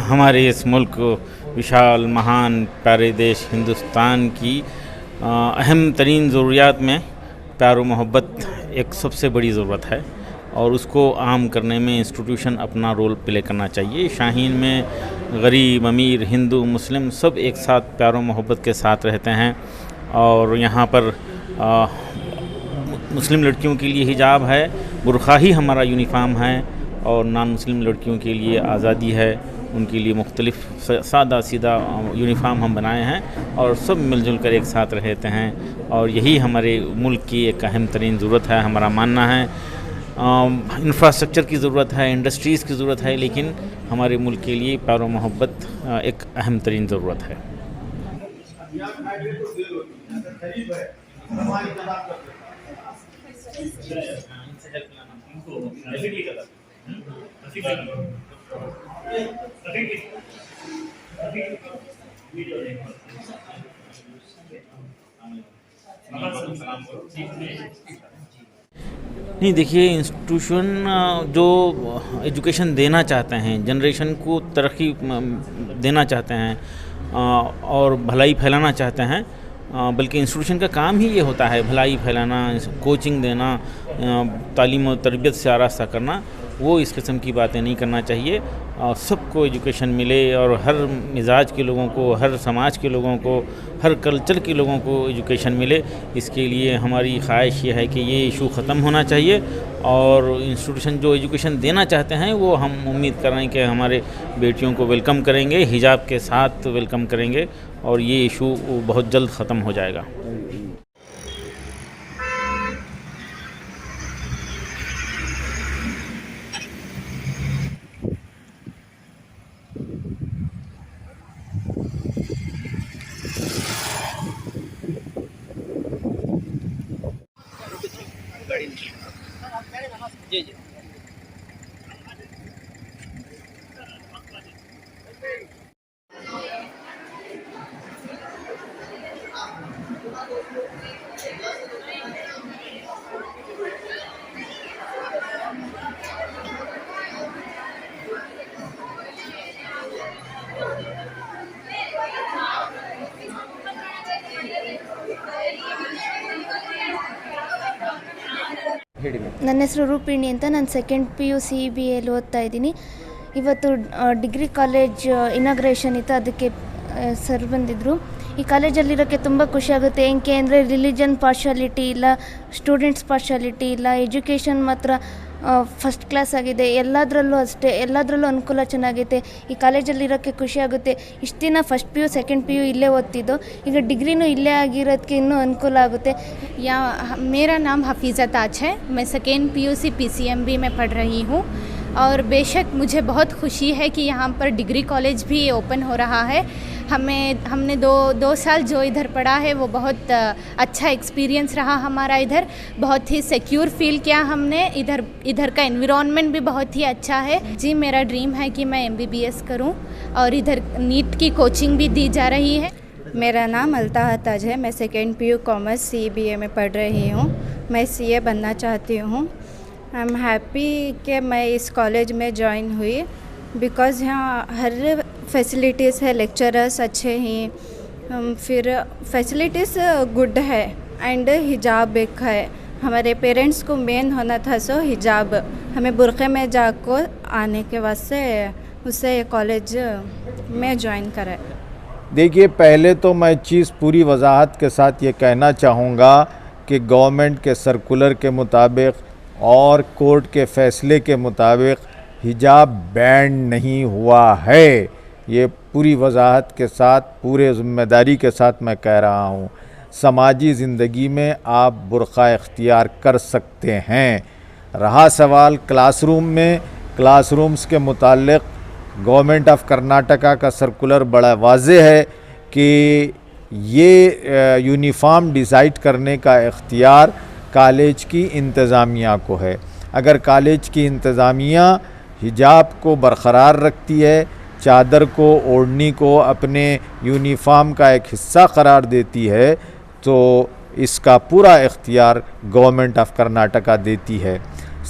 हमारे इस मुल्क विशाल महान प्यारे देश हिंदुस्तान की अहम तरीन ज़रूरियात में प्यार व मोहब्बत एक सबसे बड़ी ज़रूरत है और उसको आम करने में इंस्टीट्यूशन अपना रोल प्ले करना चाहिए। शाहीन में गरीब अमीर हिंदू मुस्लिम सब एक साथ प्यार व मोहब्बत के साथ रहते हैं और यहाँ पर मुस्लिम लड़कियों के लिए हिजाब है, बुर्का ही हमारा यूनिफॉर्म है और नॉन मुस्लिम लड़कियों के लिए आज़ादी है, उनके लिए मुख्तलिफ सादा सीधा यूनिफॉर्म हम बनाए हैं और सब मिलजुल कर एक साथ रहते हैं और यही हमारे मुल्क की एक अहम तरीन ज़रूरत है। हमारा मानना है इंफ्रास्ट्रक्चर की ज़रूरत है, इंडस्ट्रीज़ की ज़रूरत है, लेकिन हमारे मुल्क के लिए प्यार व मोहब्बत एक अहम तरीन ज़रूरत है। नहीं, देखिए इंस्टीट्यूशन जो एजुकेशन देना चाहते हैं, जनरेशन को तरक्की देना चाहते हैं और भलाई फैलाना चाहते हैं, बल्कि इंस्टीट्यूशन का काम ही ये होता है भलाई फैलाना, कोचिंग देना, तालीम और तरबियत से आरास्ता करना। वो इस किस्म की बातें नहीं करना चाहिए। सबको एजुकेशन मिले और हर मिजाज के लोगों को, हर समाज के लोगों को, हर कल्चर के लोगों को एजुकेशन मिले। इसके लिए हमारी ख्वाहिश ये है कि ये इशू ख़त्म होना चाहिए और इंस्टीट्यूशन जो एजुकेशन देना चाहते हैं वो हम उम्मीद कर रहे हैं कि हमारे बेटियों को वेलकम करेंगे, हिजाब के साथ वेलकम करेंगे और ये इशू बहुत जल्द ख़त्म हो जाएगा। जी जी। ನನ್ನ ಹೆಸರು ರೂಪಿಣಿ ಅಂತ. ನಾನು ಸೆಕೆಂಡ್ PU CBAಯಲ್ಲಿ ಓದ್ತಾ ಇದ್ದೀನಿ. ಇವತ್ತು ಡಿಗ್ರಿ ಕಾಲೇಜ್ ಇನಾಗ್ರೇಷನ್ ಇತ್ತು, ಅದಕ್ಕೆ ಸರ್ ಬಂದಿದ್ದರು. ಈ ಕಾಲೇಜಲ್ಲಿರೋಕ್ಕೆ ತುಂಬ ಖುಷಿಯಾಗುತ್ತೆ. ಏನಕ್ಕೆ ಅಂದರೆ ರಿಲಿಜನ್ ಪಾರ್ಶಾಲಿಟಿ ಇಲ್ಲ, ಸ್ಟೂಡೆಂಟ್ಸ್ ಪಾರ್ಶಾಲಿಟಿ ಇಲ್ಲ, ಎಜುಕೇಷನ್ ಮಾತ್ರ ಫಸ್ಟ್ ಕ್ಲಾಸ್ ಆಗಿದೆ. ಎಲ್ಲದರಲ್ಲೂ ಅಷ್ಟೇ, ಎಲ್ಲದರಲ್ಲೂ ಅನುಕೂಲ ಚೆನ್ನಾಗೈತೆ. ಈ ಕಾಲೇಜಲ್ಲಿರೋಕ್ಕೆ ಖುಷಿಯಾಗುತ್ತೆ. ಇಷ್ಟು ದಿನ ಫಸ್ಟ್ PU ಸೆಕೆಂಡ್ PU ಇಲ್ಲೇ ಓದ್ತಿದ್ದೋ, ಈಗ ಡಿಗ್ರಿನೂ ಇಲ್ಲೇ ಆಗಿರೋದಕ್ಕೆ ಇನ್ನೂ ಅನುಕೂಲ ಆಗುತ್ತೆ. मेरा नाम हफीज़ा ताज है। मैं सेकेंड PUC PCMB में पढ़ रही हूँ और बेशक मुझे बहुत खुशी है कि यहाँ पर डिग्री कॉलेज भी ओपन हो रहा है। हमने दो साल जो इधर पढ़ा है वो बहुत अच्छा एक्सपीरियंस रहा हमारा। इधर बहुत ही सिक्योर फील किया हमने। इधर का एनवायरनमेंट भी बहुत ही अच्छा है। जी, मेरा ड्रीम है कि मैं MBBS करूं और इधर नीट की कोचिंग भी दी जा रही है। मेरा नाम अल्ताहा ताज है। मैं सेकेंड PU कॉमर्स CBA में पढ़ रही हूँ। मैं CA बनना चाहती हूँ। आई एम हैप्पी कि मैं इस कॉलेज में ज्वाइन हुई बिकॉज़ यहाँ हर फैसिलिटीज़ है, लेक्चरर्स अच्छे हैं, फिर फैसिलिटीज़ गुड है एंड हिजाब एक है। हमारे पेरेंट्स को मेन होना था सो हिजाब, हमें बुर्क़े में जाकर आने के वास्ते उससे कॉलेज में ज्वाइन करा। देखिए, पहले तो मैं चीज़ पूरी वजाहत के साथ ये कहना चाहूँगा कि गवर्नमेंट के सर्कुलर के मुताबिक और कोर्ट के फ़ैसले के मुताबिक हिजाब बैन नहीं हुआ है। ये पूरी वजाहत के साथ, पूरे ज़िम्मेदारी के साथ मैं कह रहा हूँ। समाजी ज़िंदगी में आप बुर्का इख्तियार कर सकते हैं। रहा सवाल क्लासरूम में, क्लासरूम्स के मुताल्लिक़ गवर्नमेंट ऑफ कर्नाटका का सर्कुलर बड़ा वाज़े है कि ये यूनिफॉर्म डिसाइड करने का इख्तियार कॉलेज की इंतज़ामिया को है। अगर कॉलेज की इंतज़ामिया हिजाब को बरक़रार रखती है, चादर को, ओढ़नी को अपने यूनिफॉर्म का एक हिस्सा करार देती है, तो इसका पूरा इख्तियार गवर्नमेंट ऑफ कर्नाटका देती है।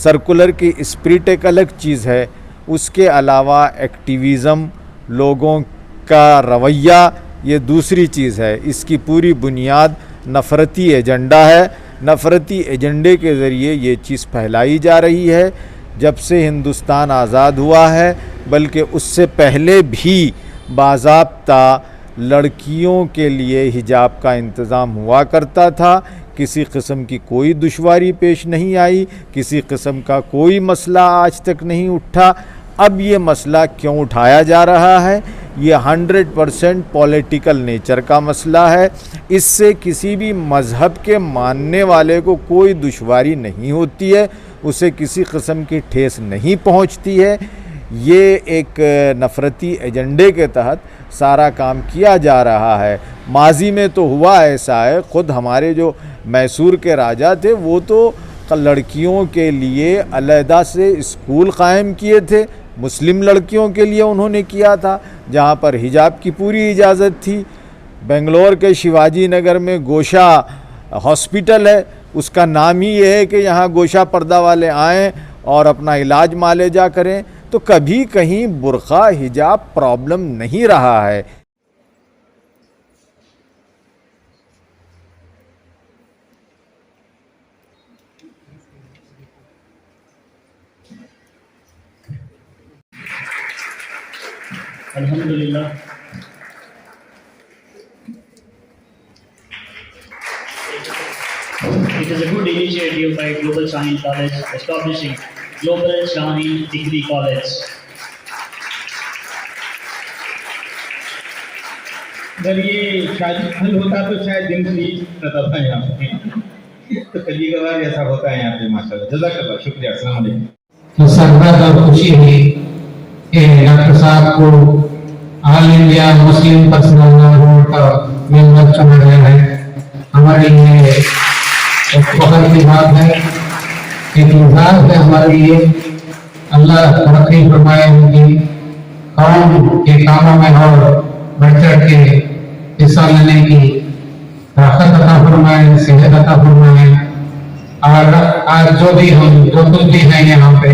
सर्कुलर की स्पिरिट एक अलग चीज़ है, उसके अलावा एक्टिविज़म, लोगों का रवैया, ये दूसरी चीज़ है। इसकी पूरी बुनियाद नफ़रती एजेंडा है। नफ़रती एजेंडे के ज़रिए ये चीज़ फैलाई जा रही है। जब से हिंदुस्तान आज़ाद हुआ है, बल्कि उससे पहले भी बाज़ाब्ता लड़कियों के लिए हिजाब का इंतज़ाम हुआ करता था। किसी किस्म की कोई दुश्वारी पेश नहीं आई, किसी किस्म का कोई मसला आज तक नहीं उठा। अब ये मसला क्यों उठाया जा रहा है? ये 100% पॉलिटिकल नेचर का मसला है। इससे किसी भी मज़हब के मानने वाले को कोई दुश्वारी नहीं होती है, उसे किसी किस्म की ठेस नहीं पहुंचती है। ये एक नफ़रती एजेंडे के तहत सारा काम किया जा रहा है। माजी में तो हुआ ऐसा है, ख़ुद हमारे जो मैसूर के राजा थे वो तो लड़कियों के लिए अलहदा से स्कूल कायम किए थे, मुस्लिम लड़कियों के लिए उन्होंने किया था, जहाँ पर हिजाब की पूरी इजाज़त थी। बेंगलोर के शिवाजी नगर में गोशा हॉस्पिटल है, उसका नाम ही ये है कि यहाँ गोशा पर्दा वाले आएँ और अपना इलाज मालेजा करें। तो कभी कहीं बुर्का हिजाब प्रॉब्लम नहीं रहा है। Alhamdulillah. It is a good initiative by Global Shaheen College establishing Global Shaheen Degree College. अगर ये शादी हल होता तो शायद दिन नहीं रहता था यहाँ पे, तो कभी कभार ऐसा होता है यहाँ पे। माशाल्लाह, जज़ाकल्लाह, शुक्रिया, अस्सलाम वालेकुम। तो सरबत और खुशी हुई कि डॉक्टर साहब को all India Muslim personal award का मेंबर चुना गया है। हमारे लिए एक फख्र की बात है, एक मिजाज है हमारे लिए। अल्लाह तरक्की फरमाए, उनकी कौम के कामों में और बढ़ चढ़ के हिस्सा लेने की ताकत अता फरमाए, सेहत अता फरमाए। और आज जो कुछ भी हैं यहाँ पे,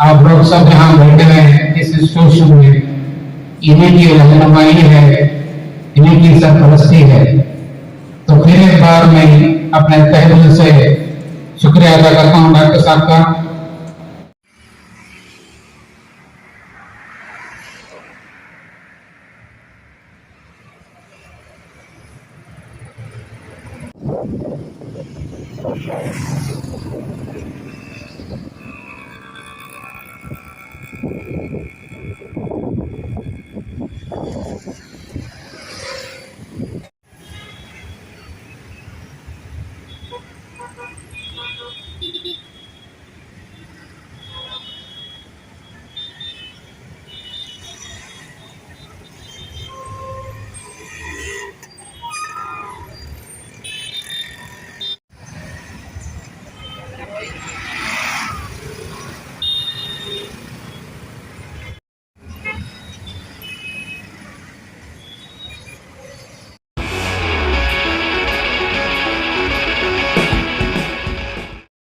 आप लोग सब यहाँ बैठे हैं इस इंस्टीट्यूशन में, इन्हीं की रहनुमाई है, इन्हीं की सरपरस्ती है। तो फिर एक बार मैं अपने तहे दिल से शुक्रिया अदा करता हूँ डॉक्टर साहब का।